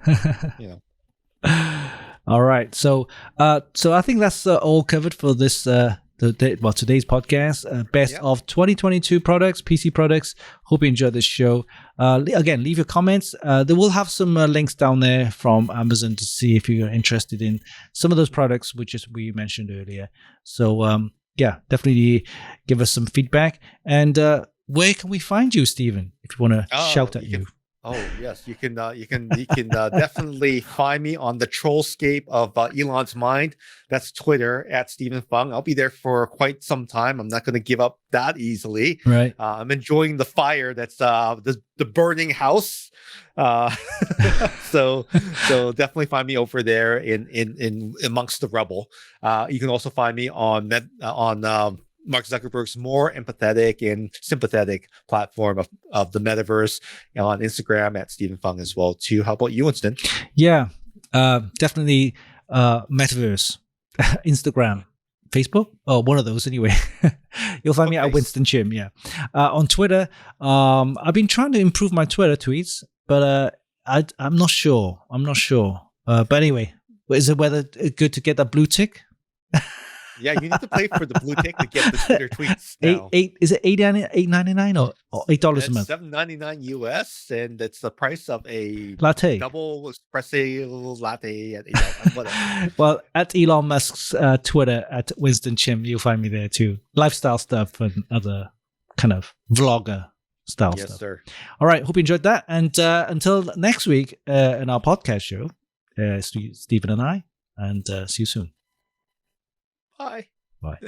All right. So I think that's all covered for this. Today's podcast, best of 2022 products, PC products. Hope you enjoyed this show. Again, leave your comments. They will have some links down there from Amazon to see if you're interested in some of those products, which is we mentioned earlier. So definitely give us some feedback. And where can we find you, Stephen? If you want to shout at you. Oh yes, you can definitely find me on the trollscape of Elon's mind. That's Twitter at Stephen Fung. I'll be there for quite some time. I'm not going to give up that easily. Right. I'm enjoying the fire. That's the burning house. So definitely find me over there in amongst the rubble. You can also find me on Mark Zuckerberg's more empathetic and sympathetic platform of the metaverse, on Instagram at Stephen Fung as well too. How about you, Winston? Yeah, definitely metaverse, Instagram, Facebook, one of those anyway. You'll find me at Winston Chim. Yeah, on Twitter. I've been trying to improve my Twitter tweets, but I'm not sure. But anyway, is it whether good to get that blue tick? Yeah, you need to pay for the blue tick to get the Twitter tweets now. Is it $8.99 or $8 a month? $7.99 US, and it's the price of a latte, double espresso latte at $8. Whatever. Well, at Elon Musk's Twitter at Winston Chim, you'll find me there too. Lifestyle stuff and other kind of vlogger style stuff. Yes, sir. All right, hope you enjoyed that. And until next week in our podcast show, Stephen and I, and see you soon. Bye. Bye.